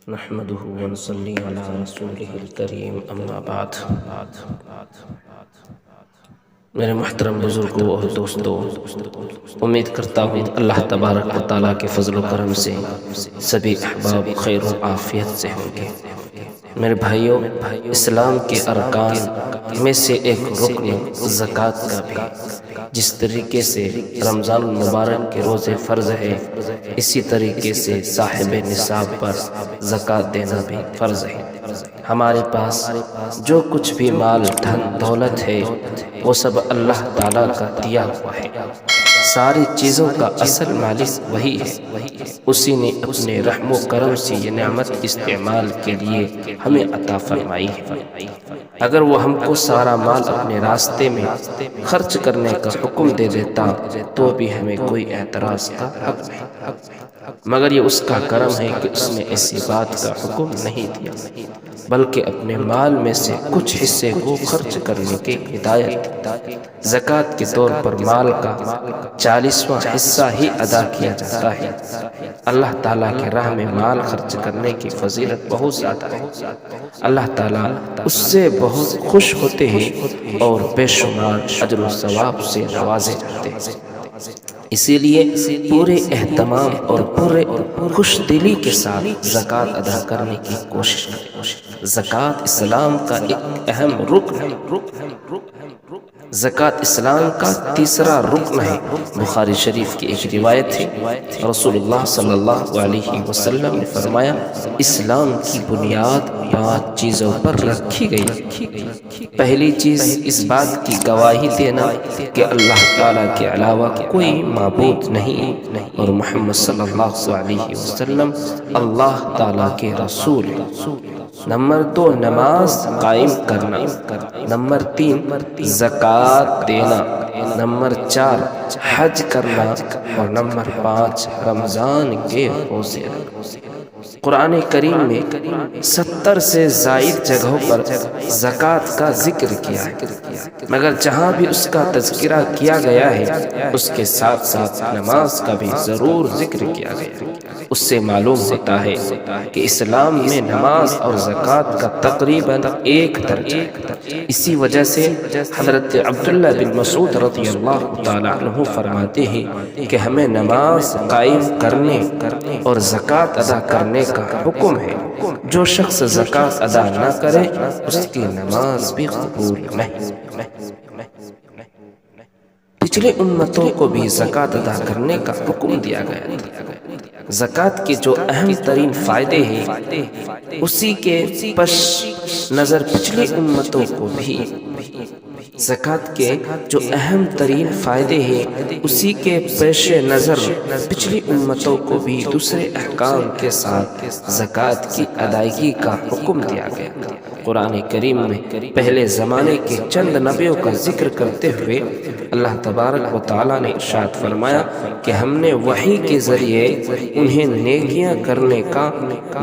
نحمده ونصلي على رسوله الكريم اما بعد۔ میرے محترم بزرگوں اور دوستوں، امید کرتا ہوں اللہ تبارک و تعالیٰ کے فضل و کرم سے سبھی احباب خیر و عافیت سے ہوں گے۔ میرے بھائیوں، اسلام کے ارکان میں سے ایک رکن زکوٰۃ کا بھی جس طریقے سے رمضان المبارک کے روزے فرض ہے، اسی طریقے سے صاحب نصاب پر زکوٰۃ دینا بھی فرض ہے۔ ہمارے پاس جو کچھ بھی مال دھن دولت ہے وہ سب اللہ تعالیٰ کا دیا ہوا ہے۔ ساری چیزوں کا اصل مالک وہی ہے، اسی نے اپنے رحم و کرم سے یہ نعمت استعمال کے لیے ہمیں عطا فرمائی ہے۔ اگر وہ ہم کو سارا مال اپنے راستے میں خرچ کرنے کا حکم دے دیتا تو بھی ہمیں کوئی اعتراض کا حق نہیں، مگر یہ اس کا کرم ہے کہ اس نے ایسی بات کا حکم نہیں دیا، بلکہ اپنے مال میں سے کچھ حصے کو خرچ کرنے کی ہدایت دی۔ زکوٰۃ کے طور پر مال کا 40واں حصہ ہی ادا کیا جاتا ہے۔ اللہ تعالیٰ کے راہ میں مال خرچ کرنے کی فضیلت بہت زیادہ ہے۔ اللہ تعالیٰ اس سے بہت خوش ہوتے ہیں اور بے شمار اجر و ثواب سے نوازے جاتے ہیں۔ اسی لیے پورے اہتمام اور پورے خوش دلی کے ساتھ زکوٰۃ ادا کرنے کی کوشش کریں۔ زکوٰۃ اسلام کا ایک اہم رکن ہے۔ زکوٰۃ اسلام کا تیسرا رکن ہے۔ بخاری شریف کی ایک روایت ہے، رسول اللہ صلی اللہ علیہ وسلم نے فرمایا، اسلام کی بنیاد 5 چیزوں پر رکھی گئی۔ پہلی چیز اس بات کی گواہی دینا کہ اللہ تعالیٰ کے علاوہ کوئی معبود نہیں اور محمد صلی اللہ علیہ وسلم اللہ تعالیٰ کے رسول ہیں۔ نمبر 2 نماز قائم کرنا۔ نمبر 3 زکوٰۃ دینا۔ نمبر 4 حج کرنا اور نمبر 5 رمضان کے روزے رکھنا۔ قرآن کریم میں 70 سے زائد جگہوں پر زکوٰۃ کا ذکر کیا ہے، مگر جہاں بھی اس کا تذکرہ کیا گیا ہے اس کے ساتھ ساتھ نماز کا بھی ضرور ذکر کیا گیا ہے۔ اس سے معلوم ہوتا ہے کہ اسلام میں نماز اور زکوٰۃ کا تقریباً ایک درجہ ہے۔ اسی وجہ سے حضرت عبداللہ بن مسعود رضی اللہ تعالیٰ عنہ فرماتے ہیں کہ ہمیں نماز قائم کرنے اور زکوٰۃ ادا کرنے کا حکم ہے۔ جو شخص زکوٰۃ ادا نہ کرے اس کی نماز بھی قبول نہیں۔ پچھلی امتوں کو بھی زکوٰۃ ادا کرنے کا حکم دیا گیا تھا۔ زکوٰۃ کے جو اہم ترین فائدے ہیں اسی کے پس نظر پچھلی امتوں کو بھی زکوٰۃ کے جو اہم ترین فائدے ہیں اسی کے پیش نظر پچھلی امتوں کو بھی دوسرے احکام کے ساتھ زکوٰۃ کی ادائیگی کا حکم دیا گیا۔ قرآن کریم میں پہلے زمانے کے چند نبیوں کا ذکر کرتے ہوئے اللہ تبارک و تعالیٰ نے ارشاد فرمایا کہ ہم نے وحی کے ذریعے انہیں نیکیاں کرنے کا،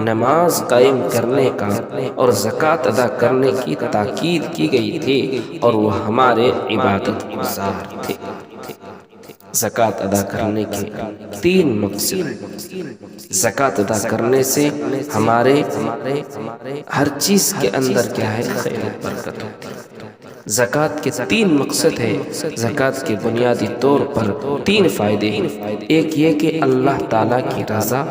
نماز قائم کرنے کا اور زکوٰۃ ادا کرنے کی تاکید کی گئی تھی اور وہ ہمارے عبادت گزار تھے۔ زکوٰۃ ادا کرنے کے 3 مقصد۔ زکوٰۃ ادا کرنے سے ہمارے ہر چیز کے اندر کیا ہے؟ خیر و برکت ہوتی ہے۔ زکوٰۃ کے 3 مقصد ہے۔ زکوٰۃ کے بنیادی طور پر 3 فائدے ہیں۔ ایک یہ کہ اللہ تعالیٰ کی رضا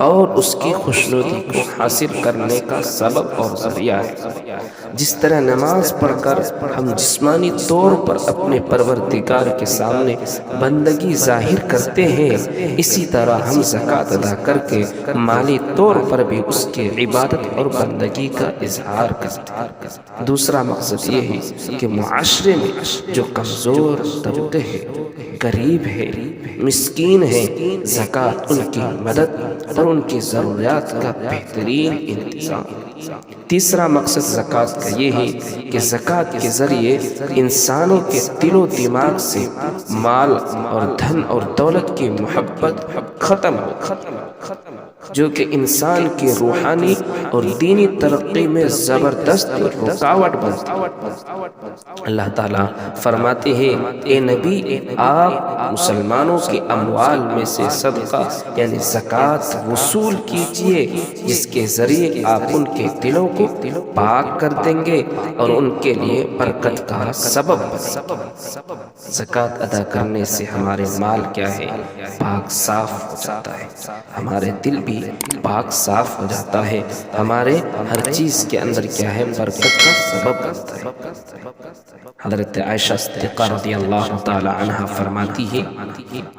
اور اس کی خوشنودی کو حاصل کرنے کا سبب اور ذریعہ ہے۔ جس طرح نماز پڑھ کر ہم جسمانی طور پر اپنے پروردگار کے سامنے بندگی ظاہر کرتے ہیں، اسی طرح ہم زکوٰۃ ادا کر کے مالی طور پر بھی اس کی عبادت اور بندگی کا اظہار کرتے ہیں۔ دوسرا مقصد یہ ہے کہ معاشرے میں جو کمزور طبقے ہیں، غریب ہے، مسکین ہے، زکوٰۃ ان کی مدد اور ان کی ضروریات کا بہترین انتظام۔ تیسرا مقصد زکوٰۃ کا یہ ہے کہ زکوٰۃ کے ذریعے انسانوں کے دل و دماغ سے مال اور دھن اور دولت کی محبت ختم ہو، جو کہ انسان کی روحانی اور دینی ترقی میں زبردست رکاوٹ بنتی ہے۔ اللہ تعالیٰ فرماتے ہیں، اے نبی، آپ آپ مسلمانوں کے اموال میں سے صدقہ یعنی زکوٰۃ وصول کیجئے، جس کے ذریعے آپ ان کے دلوں کو پاک کر دیں گے اور ان کے لیے برکت کا سبب بنیں گے۔ زکوٰۃ ادا کرنے سے ہمارے مال کیا ہے؟ پاک صاف ہو جاتا ہے، ہمارے دل بھی پاک صاف ہو جاتا ہے، ہمارے ہر چیز کے اندر کیا ہے؟ برکت کا سبب بنتا ہے۔ حضرت عائشہ صدیقہ رضی اللہ تعالی عنہ فرماتی ہے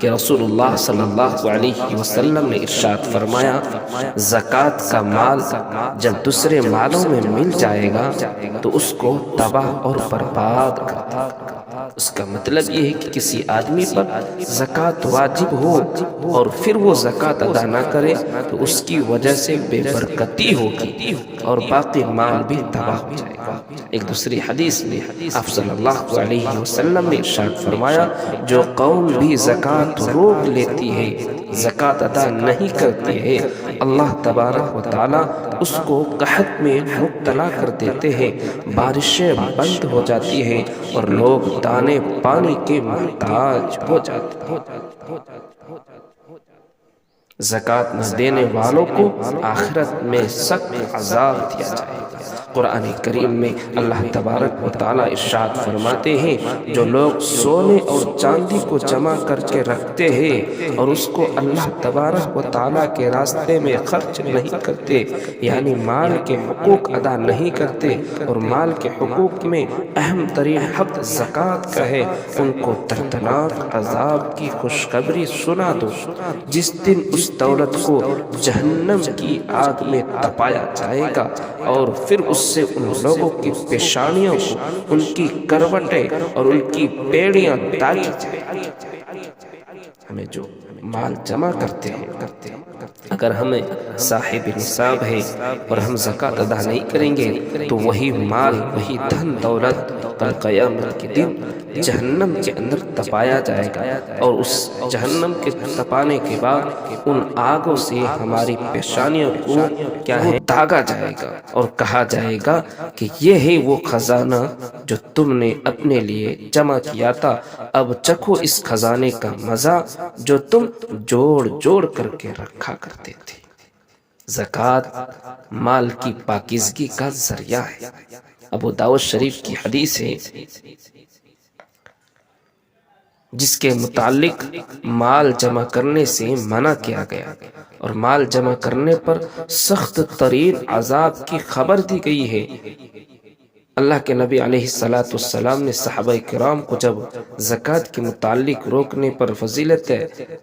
کہ رسول اللہ صلی اللہ علیہ وسلم نے ارشاد فرمایا، زکوٰۃ کا مال جب دوسرے مالوں میں مل جائے گا تو اس کو تباہ اور برباد کر دے گا۔ اس کا مطلب یہ ہے کہ کسی آدمی پر زکوٰۃ واجب ہو اور پھر وہ زکوٰۃ ادا نہ کرے تو اس کی وجہ سے بے برکتی ہوگی اور باقی مال بھی تباہ ہو جائے گا۔ ایک دوسری حدیث میں آپ صلی اللہ علیہ وسلم نے ارشاد فرمایا، جو قوم بھی زکوٰۃ روک لیتی ہے، زکوٰۃ ادا نہیں کرتی ہے، اللہ تبارک و تعالی اس کو قحط میں مبتلا کر دیتے ہیں، بارشیں بند ہو جاتی ہیں اور لوگ دانے پانی کے محتاج ہو جاتے ہیں۔ زکوٰۃ نہ دینے والوں کو آخرت میں سخت عذاب دیا جائے گا۔ قرآن کریم میں اللہ تبارک و تعالیٰ ارشاد فرماتے ہیں، جو لوگ سونے اور چاندی کو جمع کر کے رکھتے ہیں اور اس کو اللہ تبارک و تعالیٰ کے راستے میں خرچ نہیں کرتے، یعنی مال کے حقوق ادا نہیں کرتے، اور مال کے حقوق میں اہم ترین حق زکوٰۃ کا ہے، ان کو دردناک عذاب کی خوشخبری سنا دو، جس دن اس دولت کو جہنم کی آگ میں تپایا جائے گا اور پھر اس سے ان لوگوں کی پیشانیوں کو، ان کی کروٹیں اور ان کی بیڑیاں داغی جائیں گی۔ ہمیں جو مال جمع کرتے ہیں، اگر ہمیں صاحب نصاب ہے اور ہم زکوٰۃ ادا نہیں کریں گے تو وہی مال، وہی دھن دولت کل قیامت کے دن جہنم کے اندر تپایا جائے گا، اور اس جہنم کے تپانے کے بعد ان آگوں سے ہماری پیشانیوں کو کیا ہے؟ داغا جائے گا اور کہا جائے گا کہ یہ ہے وہ خزانہ جو تم نے اپنے لیے جمع کیا تھا، اب چکھو اس خزانے کا مزہ جو تم جوڑ جوڑ کر کے رکھا کرتے تھے۔ زکوٰۃ مال کی پاکیزگی کا ذریعہ ہے۔ ابو داؤد شریف کی حدیث ہے جس کے متعلق مال جمع کرنے سے منع کیا گیا اور مال جمع کرنے پر سخت ترین عذاب کی خبر دی گئی ہے۔ اللہ کے نبی علیہ السلام نے صحابہ کرام کو جب زکوٰۃ کے متعلق روکنے پر فضیلت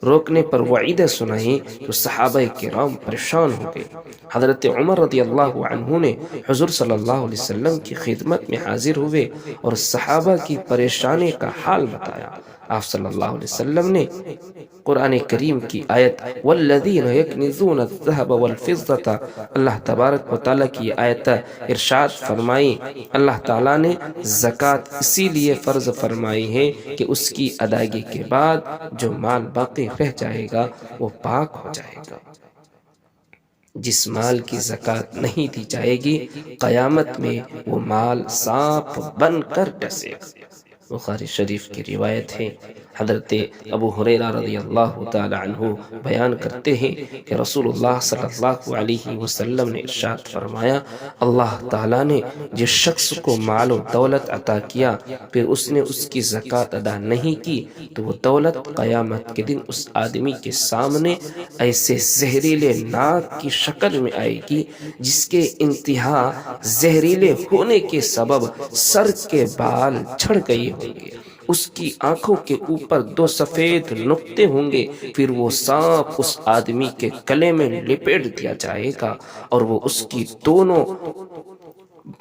روکنے پر وعیدیں سنائیں تو صحابہ کرام پریشان ہو گئے۔ حضرت عمر رضی اللہ عنہ نے حضور صلی اللہ علیہ وسلم کی خدمت میں حاضر ہوئے اور صحابہ کی پریشانی کا حال بتایا۔ آپ صلی اللہ علیہ وسلم نے قرآن کریم کی آیت والذین یکنزون الذهب والفضة، اللہ تبارک و تعالیٰ کی آیت ارشاد فرمائی، اللہ تعالیٰ نے زکوٰۃ اسی لیے فرض فرمائی ہے کہ اس کی ادائیگی کے بعد جو مال باقی رہ جائے گا وہ پاک ہو جائے گا۔ جس مال کی زکوٰۃ نہیں دی جائے گی قیامت میں وہ مال سانپ بن کر ڈسے گا۔ بخاری شریف کی روایت ہے، حضرت ابو ہریرہ رضی اللہ تعالی عنہ بیان کرتے ہیں کہ رسول اللہ صلی اللہ علیہ وسلم نے ارشاد فرمایا، اللہ تعالیٰ نے جس شخص کو مال و دولت عطا کیا پھر اس نے اس کی زکوٰۃ ادا نہیں کی تو وہ دولت قیامت کے دن اس آدمی کے سامنے ایسے زہریلے ناگ کی شکل میں آئے گی جس کے انتہا زہریلے ہونے کے سبب سر کے بال جھڑ گئے ہوں گے، اس کی آنکھوں کے اوپر 2 سفید نقطے ہوں گے، پھر وہ سانپ اس آدمی کے گلے میں لپیٹ دیا جائے گا اور وہ اس کی دونوں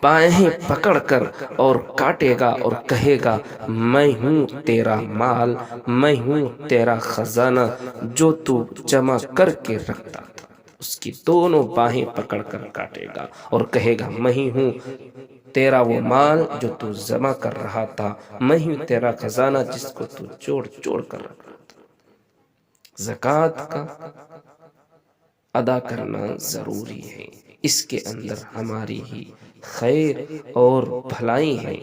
بائیں پکڑ کر اور کاٹے گا اور کہے گا، میں ہوں تیرا مال، میں ہوں تیرا خزانہ جو تو جمع کر کے رکھتا تھا۔ اس کی دونوں باہیں پکڑ کر کاٹے گا اور کہے گا، میں ہی ہوں تیرا وہ مال جو تو جمع کر رہا تھا، میں ہوں تیرا خزانہ جس کو تو جوڑ جوڑ کر رکھ رہا تھا۔ زکوٰۃ کا ادا کرنا ضروری ہے، اس کے اندر ہماری ہی خیر اور بھلائی ہے۔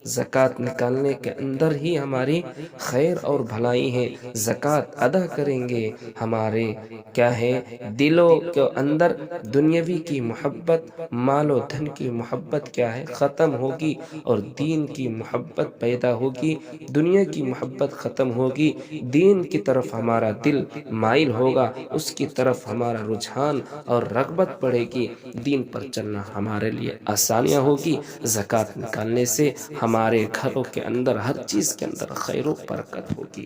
زکوٰۃ نکالنے کے اندر ہی ہماری خیر اور بھلائی ہے۔ زکوٰۃ ادا کریں گے، ہمارے کیا ہے دلوں کے اندر دنیاوی کی محبت، مال و دھن کی محبت کیا ہے ختم ہوگی، اور دین کی محبت پیدا ہوگی، دنیا کی محبت ختم ہوگی، دین کی طرف ہمارا دل مائل ہوگا، اس کی طرف ہمارا رجحان اور رغبت بڑھے گی، دین پر چلنا ہمارے لیے آسانیاں ہوگی۔ زکوٰۃ نکالنے سے ہمارے گھروں کے اندر ہر چیز کے اندر خیر و برکت ہوگی۔